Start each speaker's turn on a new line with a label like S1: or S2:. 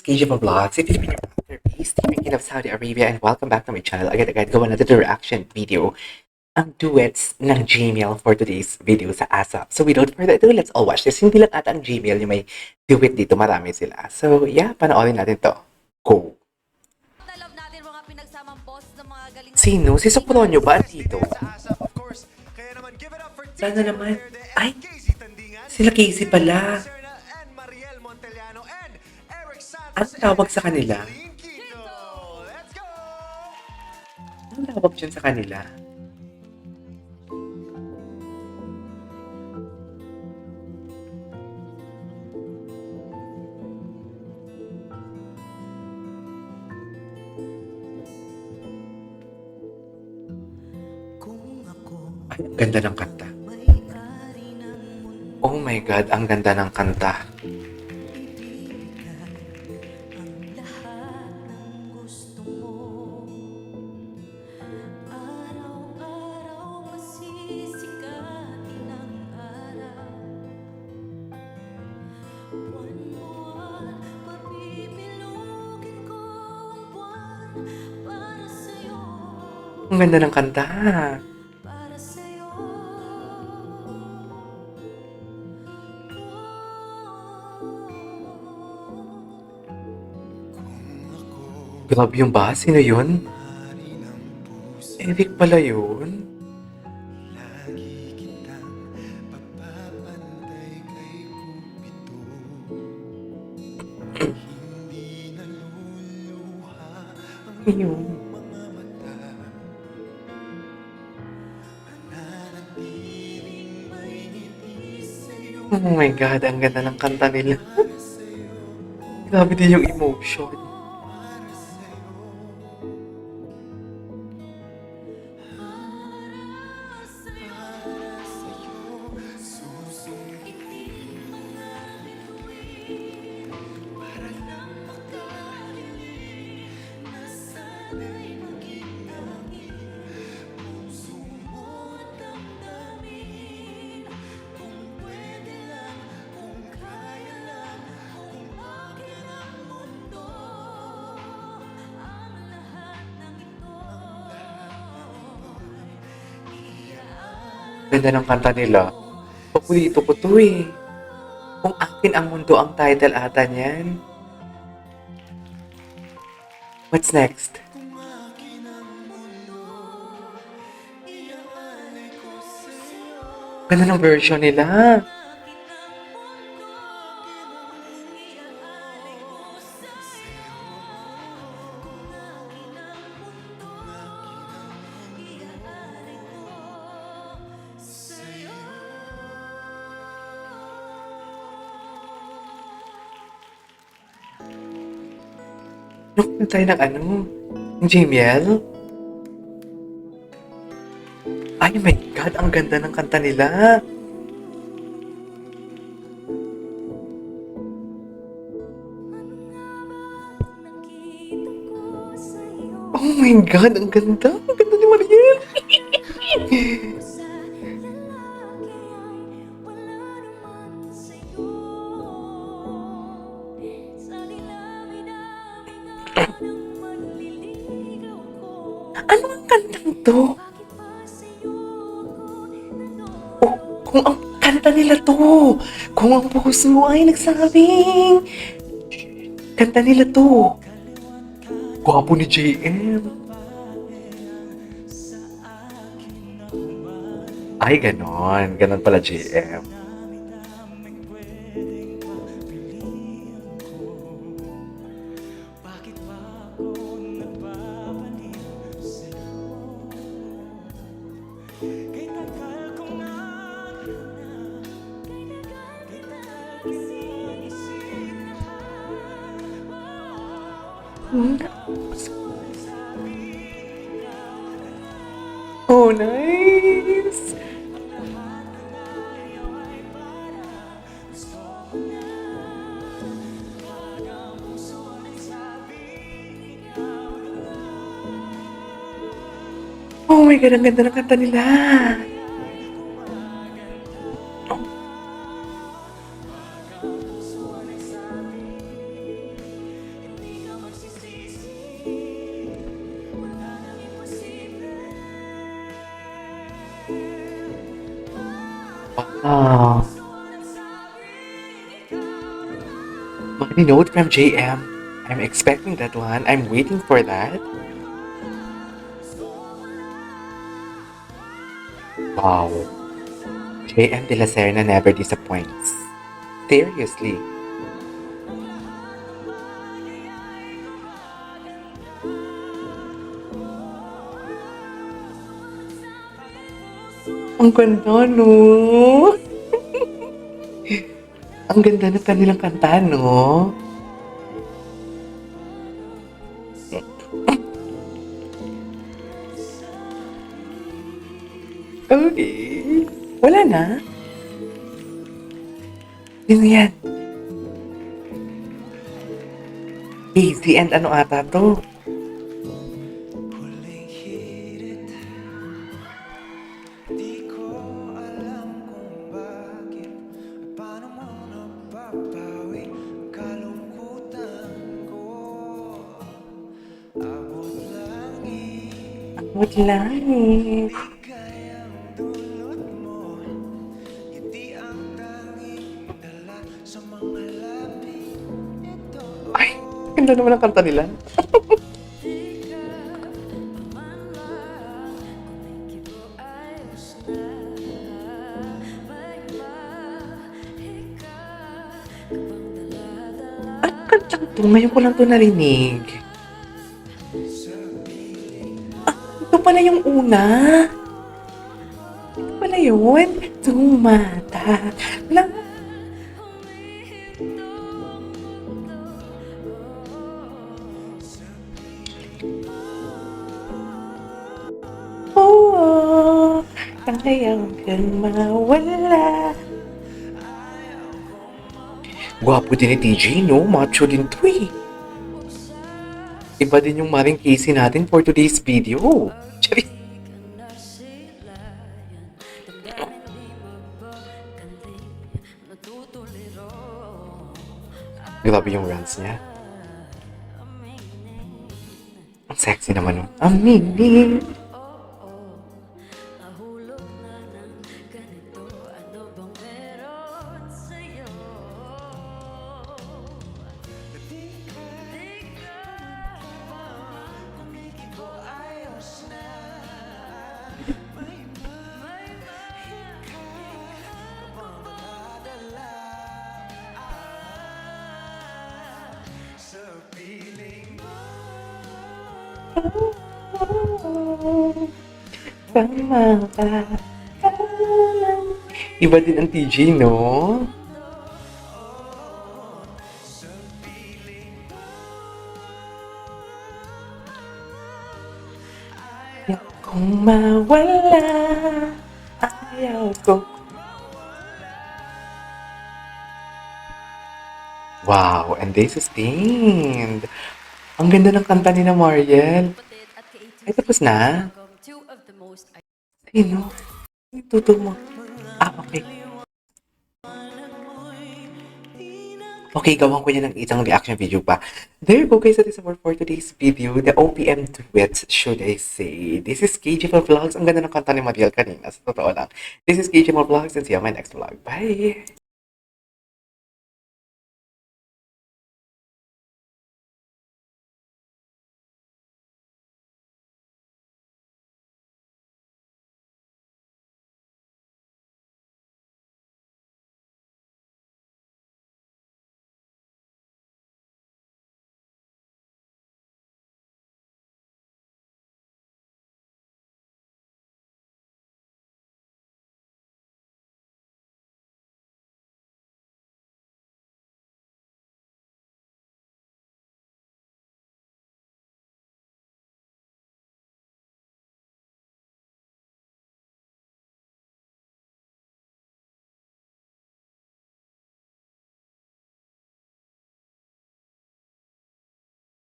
S1: KJ Vlogs, if you've been masterpiece, speaking of Saudi Arabia, and welcome back to my channel. Agad-agad gawa natin the reaction video ang duets ng Gmail for today's video sa ASAP. So without further ado, let's all watch this. Hindi lang ata ang Gmail yung may duet dito, marami sila. So yeah, panoorin natin to. Go! Sino? Si Sopronio ba dito? Sana naman. Ay! Sila Casey pala. Ano tawag sa kanila? Ano tawag dyan sa kanila? Ay, ang ganda ng kanta. Oh my God, ang ganda ng kanta. Ang ganda ng kanta. Grabe yung ba? Sino yun? Eric pala yun? Yun. Oh my God, ang ganda ng kanta nila. Grabe din yung emotion. Ganda ng kanta nila. Paborito ko to eh. Kung Akin ang Mundo ang title ata niyan. What's next? Ganda ng version nila. Nung tayo ng ano? Ng Gmail? Ay my God, ang ganda ng kanta nila. Oh my God, ang ganda. Ang ganda ni Mariel. Ano ang kantang to? Oh, kung ang kanta nila to. Kung ang puso ay nagsabing. Kanta nila to. Gwapo ni JM. Ay, ganon. Ganon pala JM. Oh, nice! Oh my God, ang ganda ng kanta nila! Oh, money note from JM. I'm expecting that one. I'm waiting for that. Wow. JM De La Serna never disappoints. Seriously. Ang ganda, no? Ang ganda ng kanilang kanta, no? Okay. Wala na. Sino yan? Easy and ano ata to? Abot langit. Ay, ganda naman ang kanta nila. Ano kantang to? Ngayon ko lang to narinig. Ito pala yung una. Ito pala yun. Tumata lang. Oo, ayaw kang mawala. Gwapo din ni TJ, no? Macho din to eh. Iba din yung Maring Casey natin for today's video. Charis. Grabe yung runs niya. Ang sexy naman nun. Aminin. Tama ka. Iba din ang TJ, no? Ayaw kong mawala. Ayaw kong... Wow, and they sustained. Ang ganda ng kanta ni na Mariel. Ay, tapos na? Sino? Tuto mo. Ah, okay. Okay, gawan ko yan ng isang reaction video pa. There you go guys, that is all for today's video. The OPM duets, should I say. This is KGFL Vlogs. Ang ganda ng kanta ni Mariel kanina. Sa totoo lang. This is KGFL Vlogs and see you on my next vlog. Bye!